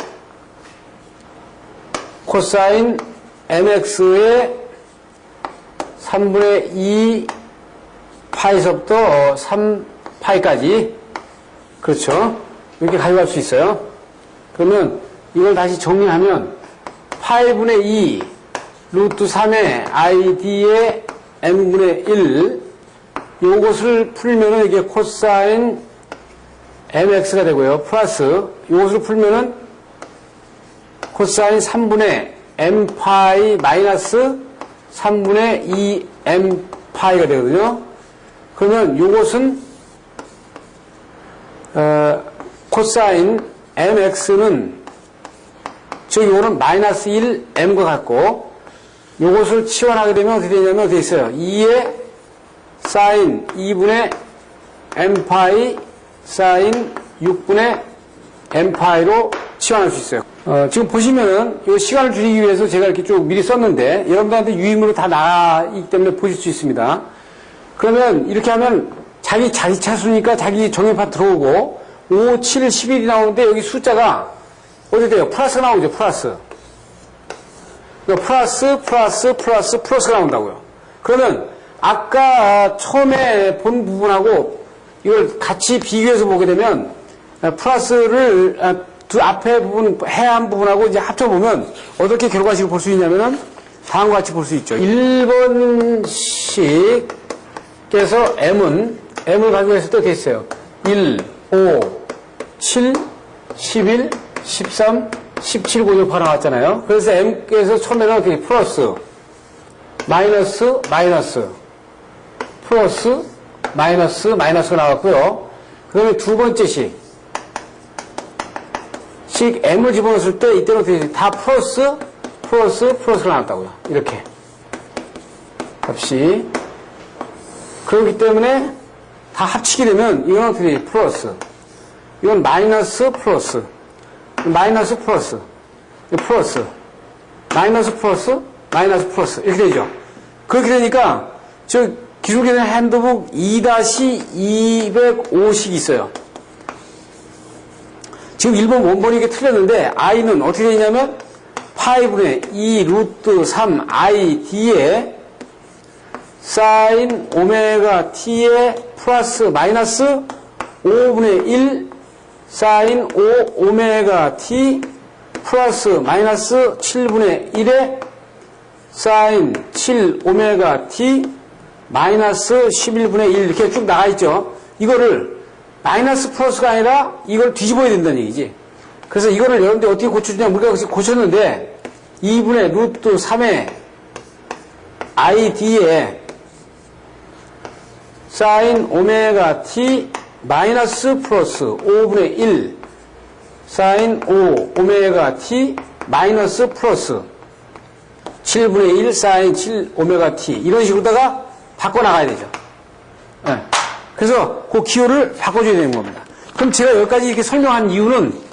코사인 mx의 3분의 2 파이서부터 3파이까지 그렇죠. 이렇게 가져갈 수 있어요. 그러면 이걸 다시 정리하면 8분의 2 루트 3의 id의 m분의 1 요것을 풀면은 이게 코사인 mx가 되고요. 플러스 요것을 풀면은 코사인 3분의 m파이 마이너스 3분의 2 m파이가 되거든요. 그러면 요것은 코사인 mx는 즉 요거는 마이너스 1 m과 같고 요것을 치환하게 되면 어떻게 되냐면 어떻게 있어요? 2의 사인 2분의 m파이 사인 6분의 m파이로 치환할 수 있어요. 지금 보시면은 이 시간을 줄이기 위해서 제가 이렇게 쭉 미리 썼는데 여러분들한테 유임으로 다 나가기 때문에 보실 수 있습니다. 그러면 이렇게 하면 자기 차수니까 자기 정의파 들어오고 5, 7, 11이 나오는데 여기 숫자가 어디 돼요? 플러스가 나오죠. 플러스. 플러스가 나온다고요. 그러면 아까 처음에 본 부분하고 이걸 같이 비교해서 보게 되면 플러스를 두 앞에 부분 해한 부분하고 이제 합쳐보면 어떻게 결과식을 볼 수 있냐면은 다음과 같이 볼 수 있죠. 1번식에서 m을 가지고 했을 때 어떻게 했어요? 1, 5, 7, 11, 13, 17 고조파 나왔잖아요. 그래서 m께서 처음에는 어떻게 플러스, 마이너스, 플러스, 마이너스가 나왔고요. 그 다음에 두 번째 식 m을 집어넣었을 때 이때는 어떻게 다 플러스가 나왔다고요. 이렇게 값이 그렇기 때문에 다 합치게 되면 이건 어떻게 돼요? 플러스, 이건 마이너스 플러스 마이너스 이렇게 되죠. 그렇게 되니까 저 기술계는 핸드북 2-205식이 있어요. 지금 1번 원본이 이게 틀렸는데 i는 어떻게 되냐면 8분의 2 루트 3 i d에 사인 오메가 t에 플러스 마이너스 5분의 1 사인 5 오메가 t 플러스 마이너스 7분의 1에 사인 7 오메가 t 마이너스 11분의 1 이렇게 쭉 나가 있죠. 이거를 마이너스 플러스가 아니라 이걸 뒤집어야 된다는 얘기지. 그래서 이거를 여러분들 어떻게 고쳐주냐 우리가 고쳤는데 2분의 루트 3의 i d에 사인 오메가 t 마이너스 플러스 5분의 1 사인 5 오메가 t 마이너스 플러스 7분의 1 사인 7 오메가 t 이런 식으로다가 바꿔나가야 되죠. 네. 그래서 그 기호를 바꿔줘야 되는 겁니다. 그럼 제가 여기까지 이렇게 설명한 이유는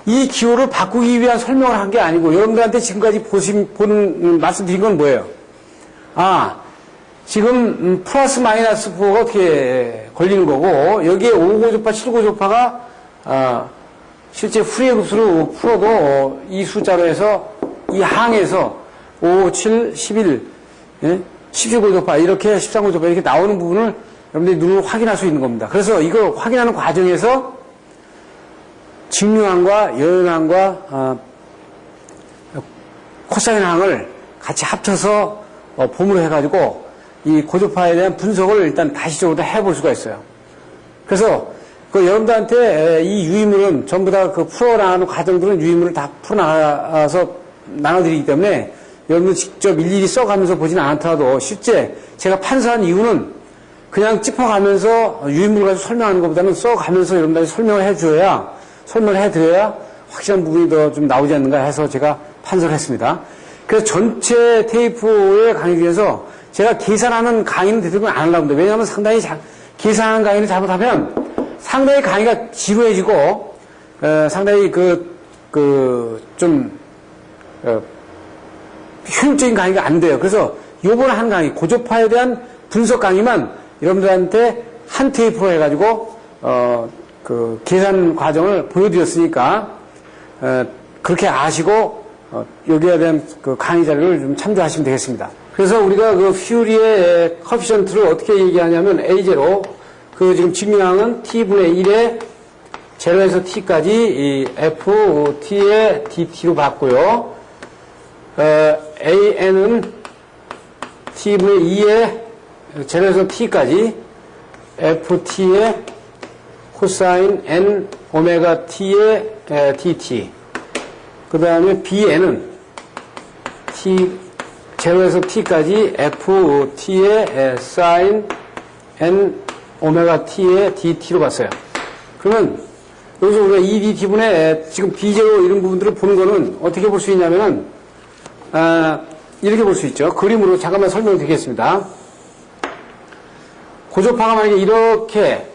이 기호를 바꾸기 위한 설명을 한 게 아니고 여러분들한테 지금까지 말씀드린 건 뭐예요? 지금 플러스 마이너스 부호가 어떻게 걸리는 거고 여기에 5고조파, 7고조파가 실제 풀이의 급수로 풀어도 이 숫자로 해서 이 항에서 5, 7, 11 예? 17고조파, 이렇게 13고조파 이렇게 나오는 부분을 여러분들이 눈으로 확인할 수 있는 겁니다. 그래서 이거 확인하는 과정에서 직류항과 여연항과 코사인항을 같이 합쳐서 봄으로 해가지고 이 고조파에 대한 분석을 일단 다시적으로 해볼 수가 있어요. 그래서 그 여러분들한테 이 유의물은 전부 다 그 풀어나가는 과정들은 유의물을 다 풀어나가서 나눠드리기 때문에 여러분들 직접 일일이 써가면서 보지는 않더라도 실제 제가 판사한 이유는 그냥 짚어가면서 유의물을 가지고 설명하는 것보다는 써가면서 여러분들한테 설명을 해드려야 확실한 부분이 더 좀 나오지 않는가 해서 제가 판서를 했습니다. 그래서 전체 테이프의 강의 중에서 제가 계산하는 강의는 대부분 안 하려고 합니다. 왜냐하면 상당히 계산하는 강의를 잘못하면 상당히 강의가 지루해지고 상당히 효율적인 강의가 안 돼요. 그래서 요번에 한 강의, 고조파에 대한 분석 강의만 여러분들한테 한 테이프로 해가지고 그 계산 과정을 보여드렸으니까 그렇게 아시고 여기에 대한 그 강의 자료를 좀 참조하시면 되겠습니다. 그래서 우리가 그 퓨리의 커피션트를 어떻게 얘기하냐면 A0, 그 지금 직류항은 t분의 1에 0에서 t까지 이 ft의 dt로 봤고요. an은 t분의 2에 0에서 t까지 ft의 코사인 n 오메가 t의 dt. 그 다음에 bn은 t 0에서 t까지 ft의 사인 n 오메가 t의 dt로 봤어요. 그러면 여기서 우리가 이 dt분의 지금 b0 이런 부분들을 보는 거는 어떻게 볼 수 있냐면은 이렇게 볼 수 있죠. 그림으로 잠깐만 설명을 드리겠습니다. 고조파가 만약에 이렇게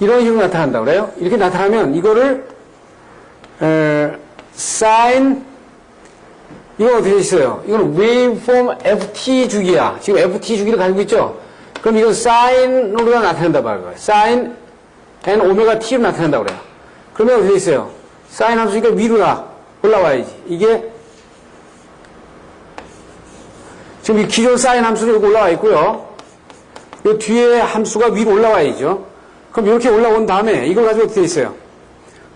이런 식으로 나타난다고 그래요. 이렇게 나타나면 이거를 사인 이거 어떻게 있어요? 이거는 waveform ft 주기야. 지금 ft 주기를 가지고 있죠. 그럼 이건 사인으로 나타낸다 말이에요. 사인 n 오메가 t로 나타낸다고 그래요. 그러면 어떻게 있어요? 사인 함수니까 위로 올라와야지. 이게 지금 이 기존 사인 함수로 여기 올라와 있고요. 이 뒤에 함수가 위로 올라와야죠. 그럼 이렇게 올라온 다음에 이걸 가지고 어떻게 있어요?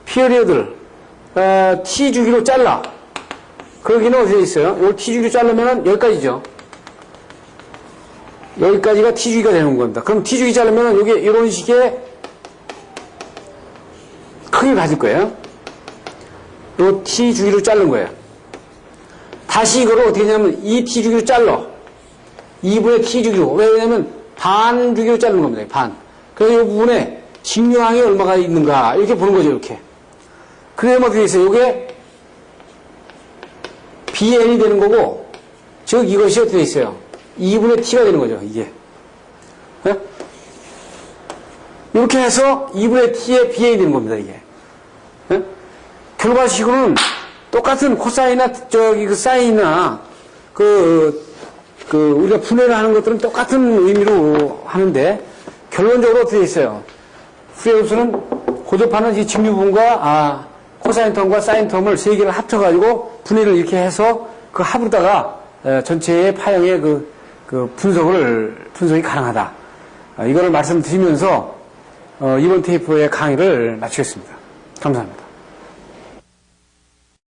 피어리어드를 t 주기로 잘라. 그러기는 어떻게 있어요? 이걸 t 주기로 자르면 여기까지죠. 여기까지가 t 주기가 되는 겁니다. 그럼 t 주기 자르면 여기 이런 식의 크기를 가질 거예요. 요 t 주기로 자른 거예요. 다시 이거를 어떻게 하냐면 이 t 주기로 잘라. 2분의 t 주기로. 왜냐면 반 주기로 자르는 겁니다. 반. 그래서 이 부분에 직류항이 얼마가 있는가 이렇게 보는 거죠. 이렇게. 그러면 어떻게 있어요? 이게 bn이 되는 거고 즉 이것이 어떻게 있어요? 2분의 t가 되는 거죠. 이게. 네? 이렇게 해서 2분의 t의 bn이 되는 겁니다. 이게. 네? 결과식으로는 똑같은 코사인이나 그 사인이나 우리가 분해를 하는 것들은 똑같은 의미로 하는데 결론적으로 어떻게 있어요? 후레우스는 고조파는 이 직류 부분과 코사인 텀과 사인 텀을 세 개를 합쳐가지고 분해를 이렇게 해서 그 합으로다가 전체의 파형의 분석이 가능하다. 이거를 말씀드리면서 이번 테이프의 강의를 마치겠습니다. 감사합니다.